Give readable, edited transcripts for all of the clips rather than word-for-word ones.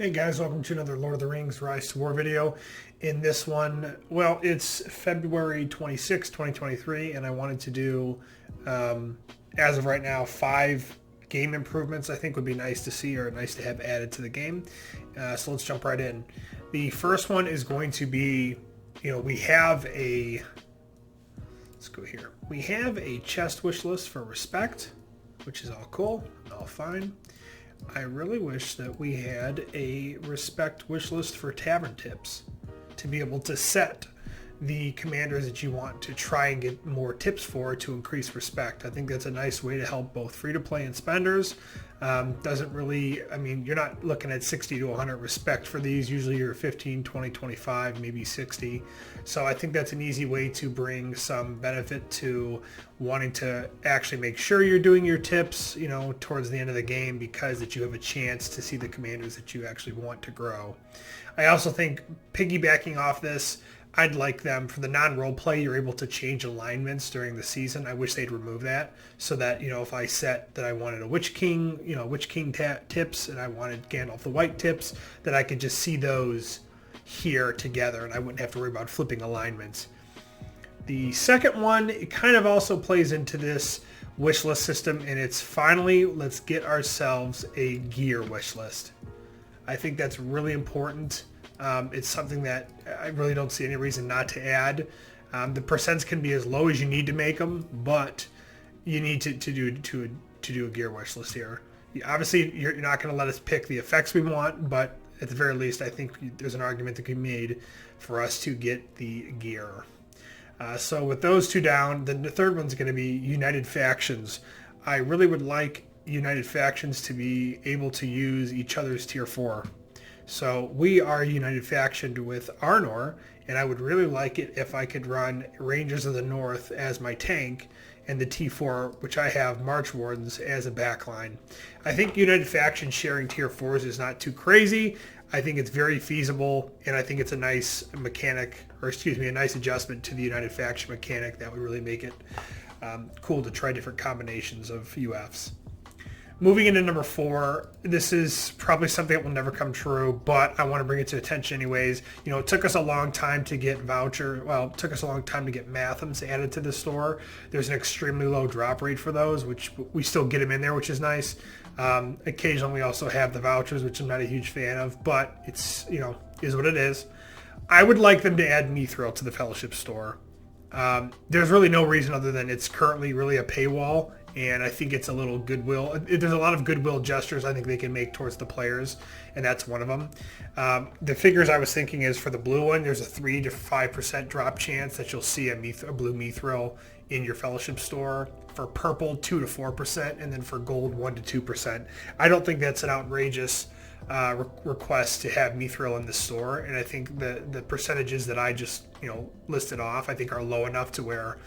Hey guys, welcome to another Lord of the Rings Rise to War video. In this one, well, it's February 26, 2023, and I wanted to do, as of right now, 5 game improvements I think would be nice to see or nice to have added to the game. So let's jump right in. The first one is going to be, let's go here. We have a chest wish list for respect, which is all cool, all fine. I really wish that we had a respect wish list for tavern tips to be able to set the commanders that you want to try and get more tips for to increase respect. I think that's a nice way to help both free-to-play and spenders. Doesn't really, you're not looking at 60 to 100 respect for these. Usually you're 15, 20, 25, maybe 60. So I think that's an easy way to bring some benefit to wanting to actually make sure you're doing your tips, towards the end of the game, because that you have a chance to see the commanders that you actually want to grow. I also think piggybacking off this, I'd like them for the non-role play. You're able to change alignments during the season. I wish they'd remove that so that, if I set that I wanted a Witch King, tips, and I wanted Gandalf the White tips, that I could just see those here together and I wouldn't have to worry about flipping alignments. The second one, it kind of also plays into this wish list system, and it's finally, let's get ourselves a gear wish list. I think that's really important. It's something that I really don't see any reason not to add. The percents can be as low as you need to make them, but you need to do a gear wish list here. Obviously, you're not going to let us pick the effects we want, but at the very least, I think there's an argument that can be made for us to get the gear. So with those two down, then the third one's going to be United Factions. I really would like United Factions to be able to use each other's tier 4. So we are United Faction with Arnor, and I would really like it if I could run Rangers of the North as my tank and the T4, which I have March Wardens, as a backline. I think United Faction sharing tier 4s is not too crazy. I think it's very feasible, and I think it's a nice mechanic, a nice adjustment to the United Faction mechanic that would really make it cool to try different combinations of UFs. Moving into number 4, this is probably something that will never come true, but I want to bring it to attention anyways. It took us a long time to get it took us a long time to get Mathams added to the store. There's an extremely low drop rate for those, which we still get them in there, which is nice. Occasionally we also have the vouchers, which I'm not a huge fan of, but it's, is what it is. I would like them to add Mithril to the Fellowship store. There's really no reason other than it's currently really a paywall, and I think it's a little goodwill. There's a lot of goodwill gestures I think they can make towards the players, and that's one of them. The figures I was thinking is for the blue one, there's a 3 to 5% drop chance that you'll see a blue Mithril in your Fellowship store. For purple, 2 to 4%, and then for gold, 1 to 2%. I don't think that's an outrageous request to have Mithril in the store, and I think the percentages that I just listed off I think are low enough to where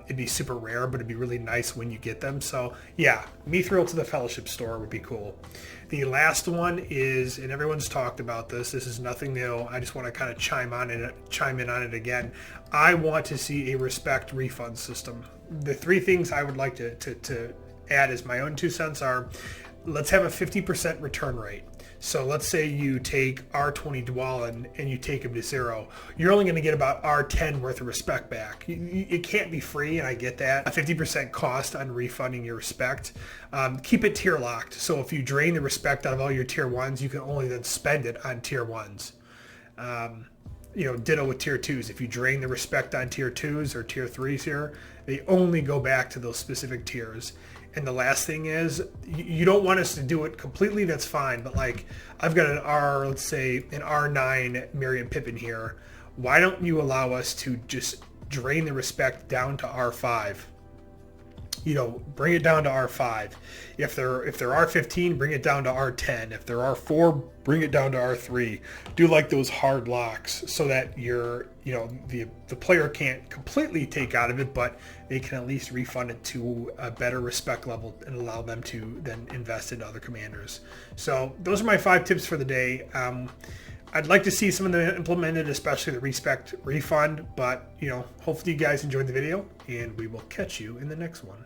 it'd be super rare, but it'd be really nice when you get them. So yeah, Mithril to the Fellowship store would be cool. The last one is, and everyone's talked about this is nothing new, I just want to kind of chime in on it again. I want to see a respect refund system. The 3 things I would like to add as my own 2 cents are, let's have a 50% return rate. So let's say you take R20 Dwalin and you take him to 0. You're only going to get about R10 worth of respect back. It can't be free, and I get that. A 50% cost on refunding your respect. Keep it tier locked. So if you drain the respect out of all your tier 1s, you can only then spend it on tier 1s. Ditto with tier 2s. If you drain the respect on tier 2s or tier 3s here, they only go back to those specific tiers. And the last thing is, you don't want us to do it completely, that's fine, but like I've got let's say an R9 Merry and Pippin here. Why don't you allow us to just drain the respect down to R5? Bring it down to R5. If they're R15, bring it down to R10. If they're R4, bring it down to R3. Do like those hard locks so that the player can't completely take out of it, but they can at least refund it to a better respect level and allow them to then invest in other commanders. So those are my 5 tips for the day. I'd like to see some of them implemented, especially the respect refund, but hopefully you guys enjoyed the video, and we will catch you in the next one.